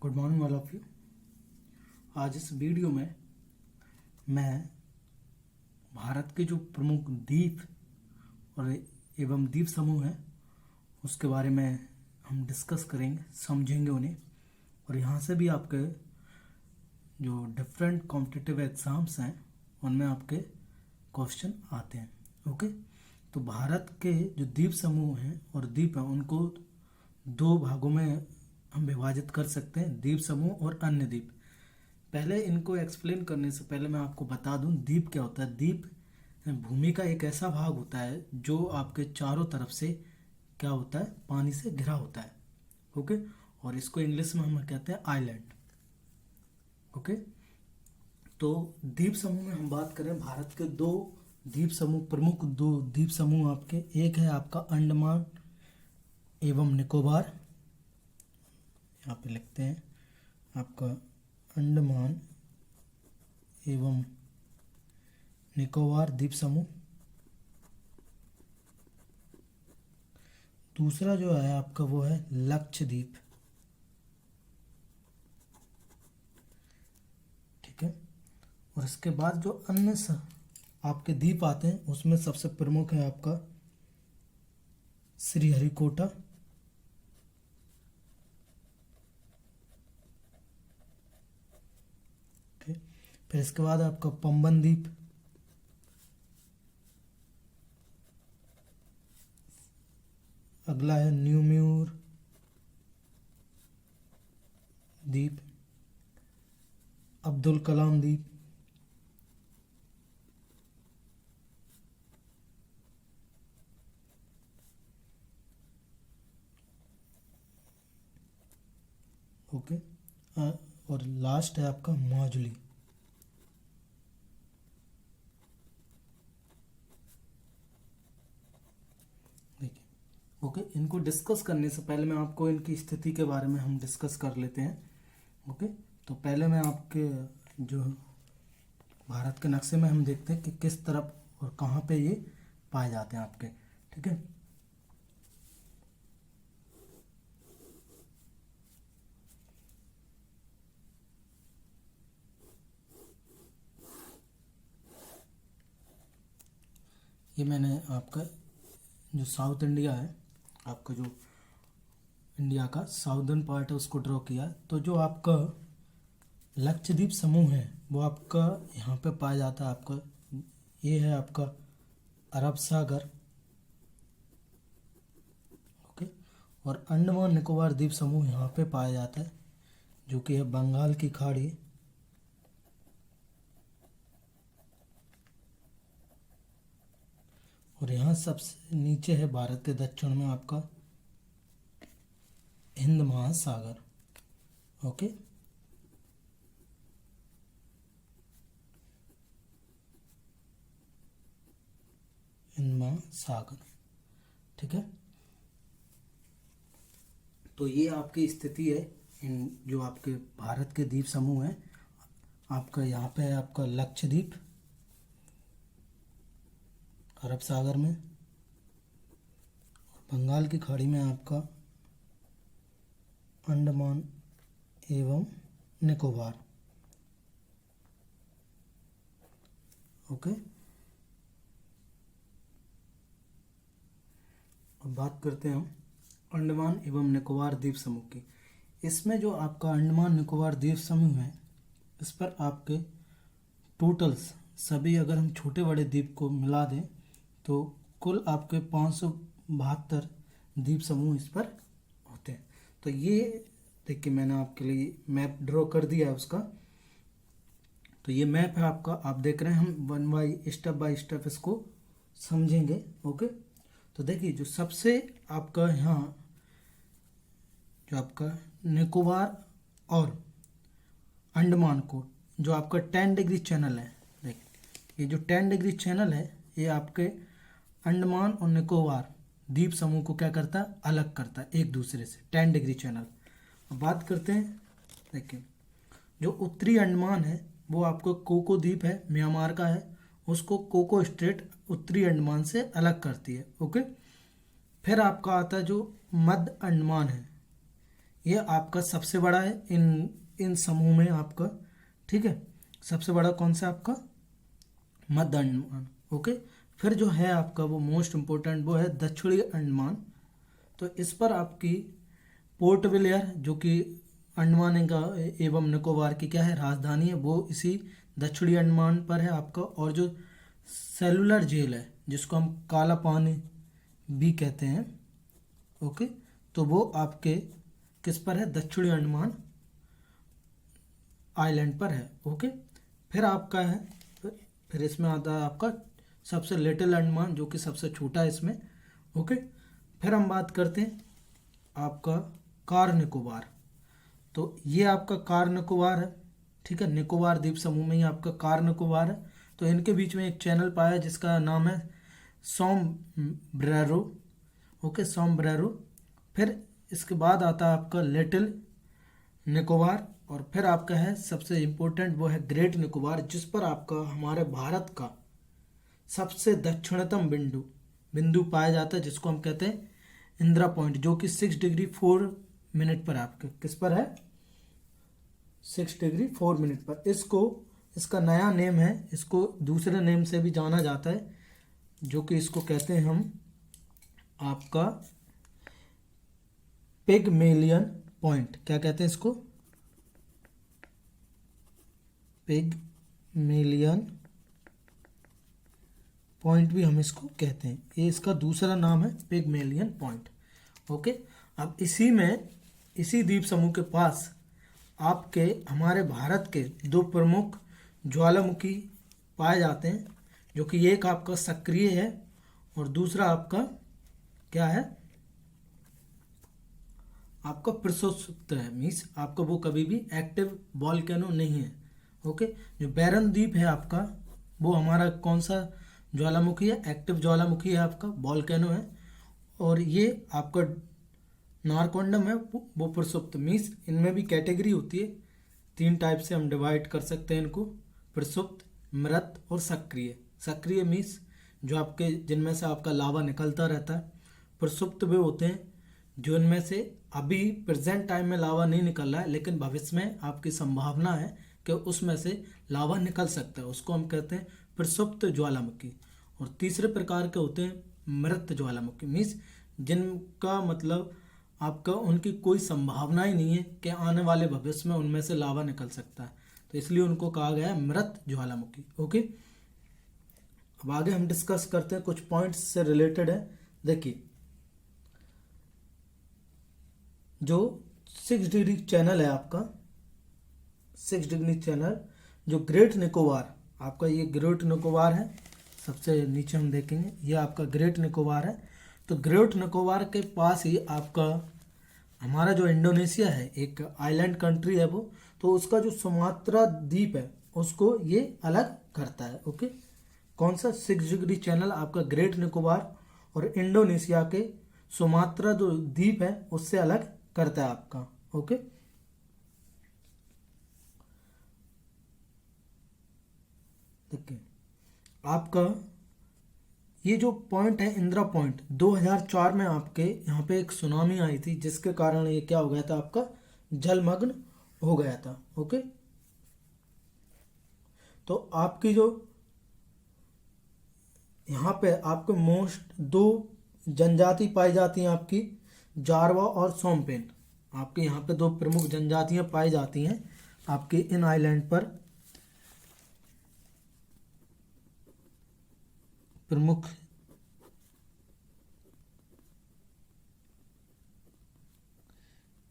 Good morning all of you. आज इस video में मैं भारत के जो प्रमुख द्वीप और एवं द्वीप समूह हैं उसके बारे में हम डिस्कस करेंगे, समझेंगे उन्हें। और यहाँ से भी आपके जो डिफरेंट कॉम्पिटिटिव एग्ज़ाम्स हैं उनमें आपके क्वेश्चन आते हैं। ओके, तो भारत के जो द्वीप समूह हैं और द्वीप हैं उनको दो भागों में हम विभाजित कर सकते हैं, द्वीप समूह और अन्य द्वीप। पहले इनको एक्सप्लेन करने से पहले मैं आपको बता दूं द्वीप क्या होता है। द्वीप भूमि का एक ऐसा भाग होता है जो आपके चारों तरफ से क्या होता है, पानी से घिरा होता है। ओके, और इसको इंग्लिश में हम कहते हैं आइलैंड। ओके, तो द्वीप समूह में हम बात करें, भारत के दो द्वीप समूह, प्रमुख दो द्वीप समूह आपके, एक है आपका अंडमान एवं निकोबार, यहाँ पे लिखते हैं आपका अंडमान एवं निकोबार द्वीप समूह। दूसरा जो है आपका वो है लक्षद्वीप। ठीक है, और इसके बाद जो अन्य आपके द्वीप आते हैं उसमें सबसे प्रमुख है आपका श्रीहरिकोटा, फिर इसके बाद आपका पंबन द्वीप, अगला है न्यूम्यूर द्वीप, अब्दुल कलाम द्वीप, ओके, और लास्ट है आपका माजुली। देखिए, ओके, इनको डिस्कस करने से पहले मैं आपको इनकी स्थिति के बारे में हम डिस्कस कर लेते हैं। ओके, तो पहले मैं आपके जो भारत के नक्शे में हम देखते हैं कि किस तरफ और कहाँ पे ये पाए जाते हैं आपके। ठीक है, ये मैंने आपका जो साउथ इंडिया है, आपका जो इंडिया का साउदर्न पार्ट है उसको ड्रॉ किया है। तो जो आपका लक्षद्वीप समूह है वो आपका यहाँ पे पाया जाता है। आपका ये है आपका अरब सागर। ओके, और अंडमान निकोबार द्वीप समूह यहाँ पे पाया जाता है जो कि है बंगाल की खाड़ी। और यहाँ सबसे नीचे है भारत के दक्षिण में आपका हिंद महासागर। ओके, हिंद महासागर। ठीक है, तो ये आपकी स्थिति है इन जो आपके भारत के द्वीप समूह हैं। आपका यहाँ पे है आपका लक्षद्वीप अरब सागर में, और बंगाल की खाड़ी में आपका अंडमान एवं निकोबार। ओके, अब बात करते हैं हम अंडमान एवं निकोबार द्वीप समूह की। इसमें जो आपका अंडमान निकोबार द्वीप समूह है इस पर आपके टोटल्स सभी अगर हम छोटे बड़े द्वीप को मिला दें तो कुल आपके 572 द्वीप समूह इस पर होते हैं। तो ये देखिए मैंने आपके लिए मैप ड्रॉ कर दिया है उसका। तो ये मैप है आपका, आप देख रहे हैं, हम बाय स्टेप इसको समझेंगे। ओके, तो देखिए जो सबसे आपका यहाँ जो आपका निकोबार और अंडमान को जो आपका 10 डिग्री चैनल है, देखिए ये जो 10 डिग्री चैनल है ये आपके अंडमान और निकोबार द्वीप समूह को क्या करता है, अलग करता है एक दूसरे से, 10 डिग्री चैनल। अब बात करते हैं, देखिए जो उत्तरी अंडमान है वो आपको कोको द्वीप है, म्यांमार का है, उसको कोको स्ट्रेट उत्तरी अंडमान से अलग करती है। ओके, फिर आपका आता है जो मध्य अंडमान है, ये आपका सबसे बड़ा है इन इन समूह में आपका। ठीक है, सबसे बड़ा कौन सा आपका? मध्य अंडमान। ओके, फिर जो है आपका वो मोस्ट इम्पोर्टेंट वो है दक्षिणी अंडमान। तो इस पर आपकी पोर्ट ब्लेयर जो कि अंडमान का एवं निकोबार की क्या है राजधानी है, वो इसी दक्षिणी अंडमान पर है आपका। और जो सेलुलर जेल है जिसको हम काला पानी भी कहते हैं, ओके, तो वो आपके किस पर है? दक्षिणी अंडमान आइलैंड पर है। ओके, फिर आपका है, फिर इसमें आता है आपका सबसे लिटिल अंडमान जो कि सबसे छोटा है इसमें। ओके, फिर हम बात करते हैं आपका कार निकोबार। तो ये आपका कार निकोबार है। ठीक है, निकोबार द्वीप समूह में ही आपका कार निकोबार है। तो इनके बीच में एक चैनल पाया जिसका नाम है सोमब्रेरो। ओके, सोमब्रेरो। फिर इसके बाद आता है आपका लिटिल निकोबार, और फिर आपका है सबसे इम्पोर्टेंट वो है ग्रेट निकोबार, जिस पर आपका हमारे भारत का सबसे दक्षिणतम बिंदु बिंदु पाया जाता है, जिसको हम कहते हैं इंदिरा पॉइंट, जो कि 6 डिग्री 4 मिनट पर आपके किस पर है? 6 डिग्री 4 मिनट पर। इसको इसका नया नेम है, इसको दूसरे नेम से भी जाना जाता है, जो कि इसको कहते हैं हम आपका पिगमेलियन पॉइंट। क्या कहते हैं इसको? पिगमेलियन पॉइंट भी हम इसको कहते हैं। ये इसका दूसरा नाम है पिगमेलियन पॉइंट। ओके, अब इसी द्वीप समूह के पास आपके हमारे भारत के दो प्रमुख ज्वालामुखी पाए जाते हैं, जो कि एक आपका सक्रिय है और दूसरा आपका क्या है? आपका प्रशुप्त है, मीन्स आपका वो कभी भी एक्टिव वॉल्केनो नहीं है। ओके, जो बैरन द्वीप है आपका वो हमारा कौन सा ज्वालामुखी है? एक्टिव ज्वालामुखी है आपका, वॉल्केनो है। और ये आपका नारकोंडम है वो प्रसुप्त। मीन्स इनमें भी कैटेगरी होती है, 3 टाइप से हम डिवाइड कर सकते हैं इनको, प्रसुप्त, मृत और सक्रिय। सक्रिय मीन्स जो आपके जिनमें से आपका लावा निकलता रहता है। प्रसुप्त वे होते हैं जो इनमें से अभी प्रेजेंट टाइम में लावा नहीं निकल रहा है, लेकिन भविष्य में आपकी संभावना है कि उसमें से लावा निकल सकता है, उसको हम कहते हैं प्रसुप्त ज्वालामुखी। और तीसरे प्रकार के होते हैं मृत ज्वालामुखी, मीन्स जिनका मतलब आपका उनकी कोई संभावना ही नहीं है कि आने वाले भविष्य में उनमें से लावा निकल सकता है, तो इसलिए उनको कहा गया है मृत ज्वालामुखी। ओके, अब आगे हम डिस्कस करते हैं, कुछ पॉइंट्स से रिलेटेड है। देखिए, जो 6 डिग्री चैनल है आपका, 6 डिग्री चैनल, जो ग्रेट निकोबार आपका, ये ग्रेट निकोबार है, सबसे नीचे हम देखेंगे ये आपका ग्रेट निकोबार है। तो ग्रेट निकोबार के पास ही आपका हमारा जो इंडोनेशिया है, एक आइलैंड कंट्री है वो, तो उसका जो सुमात्रा द्वीप है उसको ये अलग करता है। ओके, कौन सा? 6 डिग्री चैनल आपका ग्रेट निकोबार और इंडोनेशिया के सुमात्रा जो द्वीप है उससे अलग करता है आपका। ओके, देखिए आपका ये जो पॉइंट है इंदिरा पॉइंट, 2004 में आपके यहाँ पे एक सुनामी आई थी, जिसके कारण ये क्या हो गया था? आपका जलमग्न हो गया था। ओके, तो आपकी जो यहाँ पे आपके मोस्ट दो जनजाति पाई जाती हैं आपकी, जारवा और सोमपेन। आपके यहाँ पे दो प्रमुख जनजातियाँ पाई जाती हैं आपके इन आइलैंड पर। प्रमुख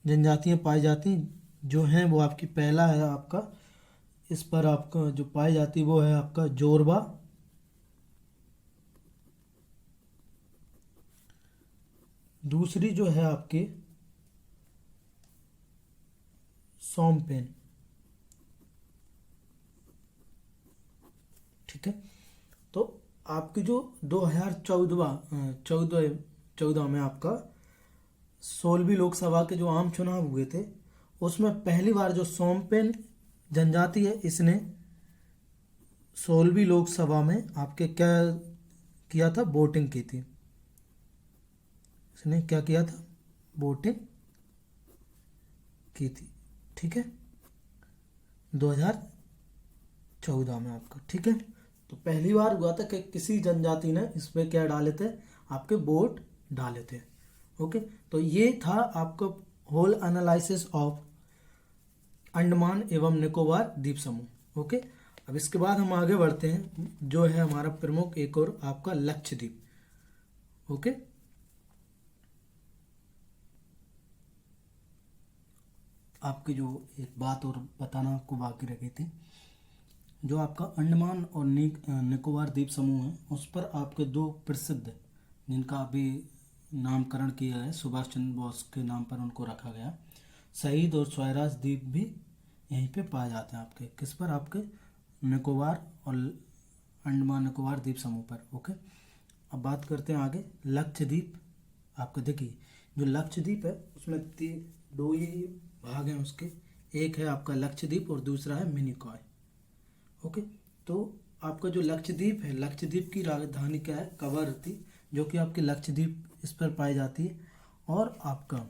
जनजातियाँ पाई जाती जो हैं वो आपकी, पहला है आपका, इस पर आपका जो पाई जाती वो है आपका जोरबा। दूसरी जो है आपकी सोमपेन। ठीक है, तो आपकी जो 2014 में आपका 16वीं लोकसभा के जो आम चुनाव हुए थे, उसमें पहली बार जो सोमपेन जनजाति है इसने 16वीं लोकसभा में आपके क्या किया था? वोटिंग की थी। इसने क्या किया था? वोटिंग की थी, ठीक है, 2014 में आपका, ठीक है। तो पहली बार हुआ था कि किसी जनजाति ने इस पे क्या डाले थे, आपके वोट डाले थे। ओके, तो ये था आपका होल एनालिसिस ऑफ अंडमान एवं निकोबार द्वीप समूह। ओके, अब इसके बाद हम आगे बढ़ते हैं, जो है हमारा प्रमुख एक और आपका लक्षद्वीप। ओके, आपकी जो एक बात और बताना आपको बाकी रह गई थी, जो आपका अंडमान और निकोबार द्वीप समूह है, उस पर आपके दो प्रसिद्ध, जिनका अभी नामकरण किया है सुभाष चंद्र बोस के नाम पर उनको रखा गया, शहीद और स्वराज द्वीप भी यहीं पे पाए जाते हैं। आपके किस पर, आपके निकोबार और अंडमान निकोबार द्वीप समूह पर। ओके, अब बात करते हैं आगे लक्षद्वीप। आपको देखिए जो लक्षद्वीप है उसमें दो ही भाग हैं उसके, एक है आपका लक्षद्वीप और दूसरा है मिनिकॉय। ओके, तो आपका जो लक्षद्वीप है, लक्षद्वीप की राजधानी क्या है, कवरत्ती, जो कि आपके लक्षद्वीप इस पर पाई जाती है। और आपका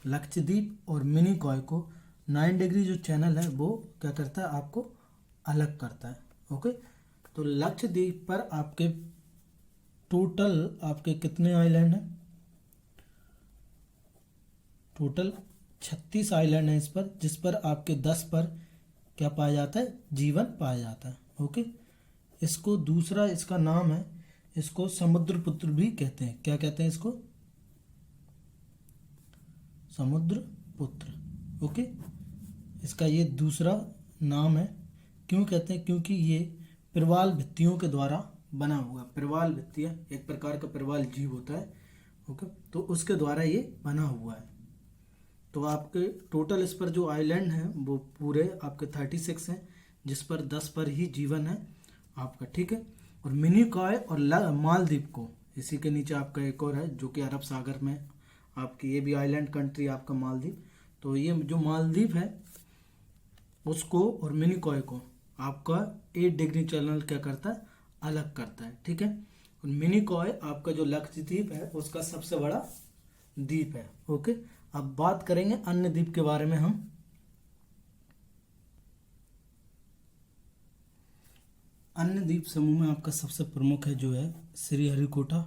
लक्षद्वीप और मिनिकॉय को 9 डिग्री जो चैनल है वो क्या करता है, आपको अलग करता है। ओके, तो लक्षद्वीप पर आपके टोटल आपके कितने आइलैंड हैं, टोटल 36 आइलैंड हैं इस पर, जिस पर आपके 10 पर क्या पाया जाता है, जीवन पाया जाता है। ओके, इसको दूसरा इसका नाम है, इसको समुद्रपुत्र भी कहते हैं। क्या कहते हैं इसको, समुद्रपुत्र। ओके, इसका ये दूसरा नाम है। क्यों कहते हैं, क्योंकि ये प्रवाल भित्तियों के द्वारा बना हुआ, प्रवाल भित्तियाँ एक प्रकार का प्रवाल जीव होता है। ओके, तो उसके द्वारा ये बना हुआ है। तो आपके टोटल इस पर जो आइलैंड हैं वो पूरे आपके 36 हैं, जिस पर 10 पर ही जीवन है आपका, ठीक है। और मिनिकॉय और मालदीव को, इसी के नीचे आपका एक और है जो कि अरब सागर में आपकी, ये भी आइलैंड कंट्री आपका मालदीव। तो ये जो मालदीव है उसको और मिनिकॉय को आपका 8 डिग्री चैनल क्या करता है, अलग करता है, ठीक है। और मिनिकॉय आपका जो लक्षद्वीप है उसका सबसे बड़ा द्वीप है। ओके, अब बात करेंगे अन्य द्वीप के बारे में हम। अन्य द्वीप समूह में आपका सबसे प्रमुख है जो है श्रीहरिकोटा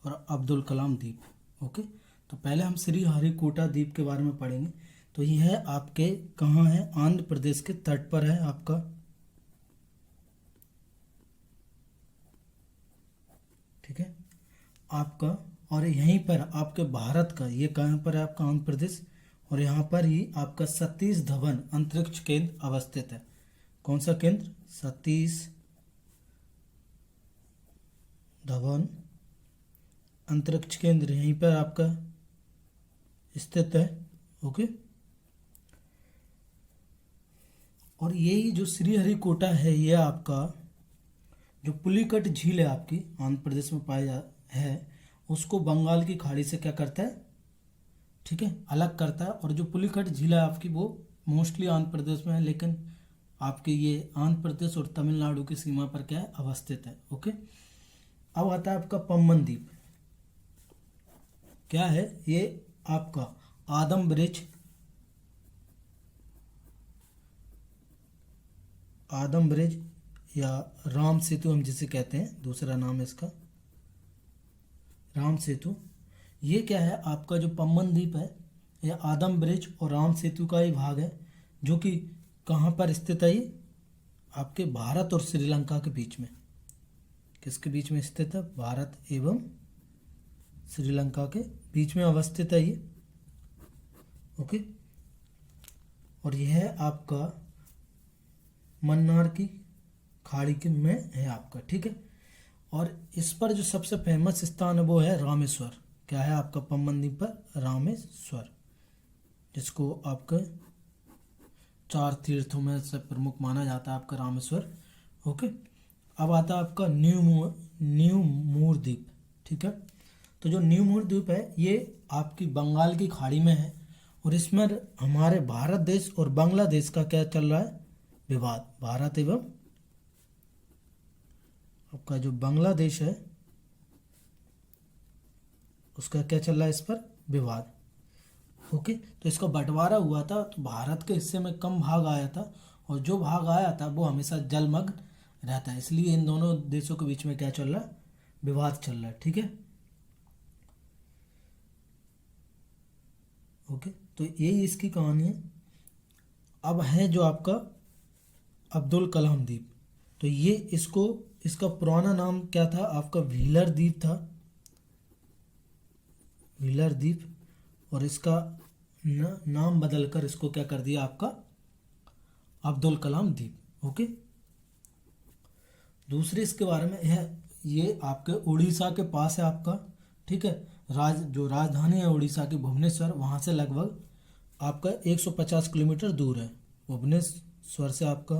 और अब्दुल कलाम द्वीप। ओके, तो पहले हम श्रीहरिकोटा द्वीप के बारे में पढ़ेंगे। तो यह आपके कहाँ है, आंध्र प्रदेश के तट पर है आपका, ठीक है आपका। और यहीं पर आपके भारत का, ये कहाँ पर है आपका, आंध्र प्रदेश, और यहाँ पर ही आपका सतीश धवन अंतरिक्ष केंद्र अवस्थित है। कौन सा केंद्र, सतीश धवन अंतरिक्ष केंद्र यहीं पर आपका स्थित है। ओके, और यही जो श्रीहरिकोटा है, ये आपका जो पुलिकट झील है आपकी आंध्र प्रदेश में पाया है, उसको बंगाल की खाड़ी से क्या करता है, ठीक है, अलग करता है। और जो पुलिकट झील है आपकी वो मोस्टली आंध्र प्रदेश में है, लेकिन आपके ये आंध्र प्रदेश और तमिलनाडु की सीमा पर क्या है, अवस्थित है। ओके, अब आता है आपका पम्बन द्वीप। क्या है ये, आपका आदम ब्रिज, आदम ब्रिज या राम सेतु हम जिसे कहते हैं, दूसरा नाम है इसका राम सेतु। ये क्या है, आपका जो पम्बन द्वीप है ये आदम ब्रिज और राम सेतु का ही भाग है, जो कि कहाँ पर स्थित है, ये आपके भारत और श्रीलंका के बीच में। किसके बीच में स्थित है, भारत एवं श्रीलंका के बीच में अवस्थित है ये। ओके, और यह आपका मन्नार की खाड़ी के में है आपका, ठीक है। और इस पर जो सबसे फेमस स्थान है वो है रामेश्वर। क्या है आपका पम्बन द्वीप पर, रामेश्वर, जिसको आपके 4 तीर्थों में से प्रमुख माना जाता है आपका रामेश्वर। ओके, अब आता है आपका न्यू मूर द्वीप, ठीक है। तो जो न्यू मूर द्वीप है ये आपकी बंगाल की खाड़ी में है, और इसमें हमारे भारत देश और बांग्लादेश का क्या चल रहा है, विवाद। भारत एवं आपका जो बांग्लादेश है उसका क्या चल रहा है, इस पर विवाद। ओके, तो इसका बंटवारा हुआ था तो भारत के हिस्से में कम भाग आया था, और जो भाग आया था वो हमेशा जलमग्न रहता है, इसलिए इन दोनों देशों के बीच में क्या चल रहा है, विवाद चल रहा है। ठीक है, ओके, तो यही इसकी कहानी है। अब है जो आपका अब्दुल कलाम द्वीप, तो ये इसको, इसका पुराना नाम क्या था आपका, व्हीलर द्वीप था, व्हीलर द्वीप, और इसका नाम बदलकर इसको क्या कर दिया आपका, अब्दुल कलाम द्वीप। ओके, दूसरे इसके बारे में है, ये आपके उड़ीसा के पास है आपका। ठीक है, जो राजधानी है उड़ीसा की भुवनेश्वर, वहाँ से लगभग आपका 150 किलोमीटर दूर है। भुवनेश्वर से आपका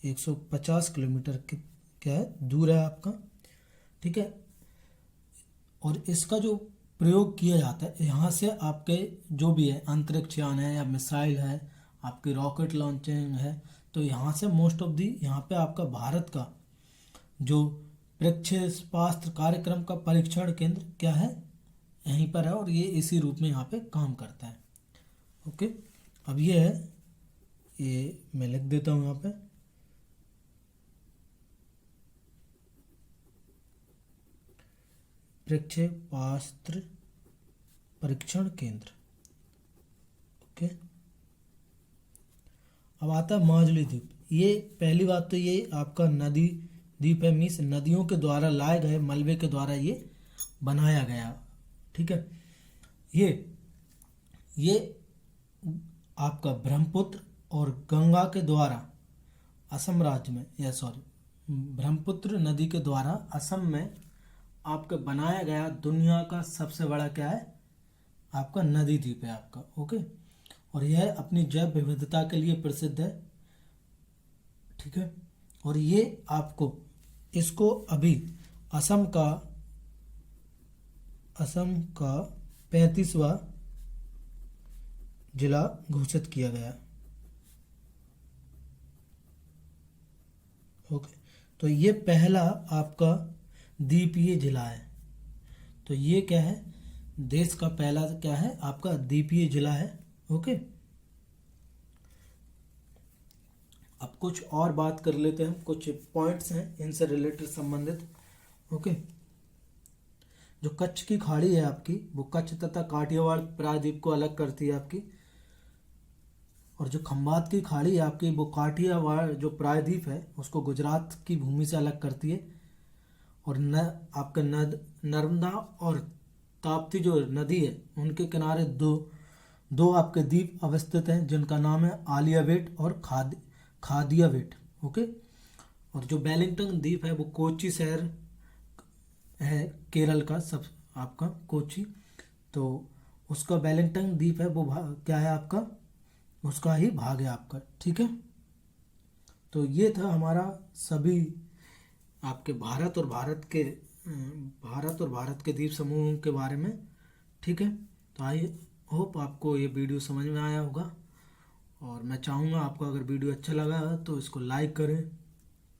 150 किलोमीटर क्या है, दूर है आपका। ठीक है, और इसका जो प्रयोग किया जाता है, यहाँ से आपके जो भी है अंतरिक्ष यान है या मिसाइल है, आपकी रॉकेट लॉन्चिंग है, तो यहाँ से मोस्ट ऑफ दी, यहाँ पे आपका भारत का जो प्रक्षेपास्त्र कार्यक्रम का परीक्षण केंद्र क्या है, यहीं पर है, और ये इसी रूप में यहाँ पे काम करता है। ओके, अब ये है, ये मैं लिख देता हूँ यहाँ पे, प्रक्षेपास्त्र परीक्षण केंद्र। ओके, अब आता है माजुली द्वीप। ये पहली बात तो ये आपका नदी द्वीप है, मीन्स नदियों के द्वारा लाए गए मलबे के द्वारा ये बनाया गया। ठीक है, ये आपका ब्रह्मपुत्र और गंगा के द्वारा असम राज्य में, या सॉरी, ब्रह्मपुत्र नदी के द्वारा असम में आपका बनाया गया दुनिया का सबसे बड़ा क्या है, आपका नदी द्वीप है आपका। ओके, और यह अपनी जैव विविधता के लिए प्रसिद्ध है। ठीक है, और ये आपको, इसको अभी असम का 35वां जिला घोषित किया गया। ओके, तो ये पहला आपका द्वीपीय जिला है। तो ये क्या है, देश का पहला क्या है आपका द्वीपीय जिला है। ओके, अब कुछ और बात कर लेते हैं, कुछ पॉइंट्स हैं इनसे रिलेटेड संबंधित। ओके, जो कच्छ की खाड़ी है आपकी, वो कच्छ तथा काठियावाड़ प्रायद्वीप को अलग करती है आपकी, और जो खंबात की खाड़ी है आपकी, वो काठियावाड़ जो प्रायद्वीप है उसको गुजरात की भूमि से अलग करती है। और आपका नर्मदा और ताप्ती जो नदी है उनके किनारे दो आपके द्वीप अवस्थित हैं, जिनका नाम है आलियावेट और खादियावेट। ओके, और जो वेलिंगटन द्वीप है वो कोच्चि शहर है, केरल का सब आपका कोच्चि, तो उसका वेलिंगटन द्वीप है वो क्या है आपका, उसका ही भाग है आपका। ठीक है, तो ये था हमारा सभी आपके भारत और भारत के द्वीप समूह के बारे में। ठीक है, तो आई होप आपको ये वीडियो समझ में आया होगा, और मैं चाहूँगा आपको अगर वीडियो अच्छा लगा तो इसको लाइक करें,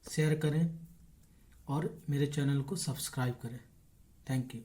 शेयर करें, और मेरे चैनल को सब्सक्राइब करें। Thank you.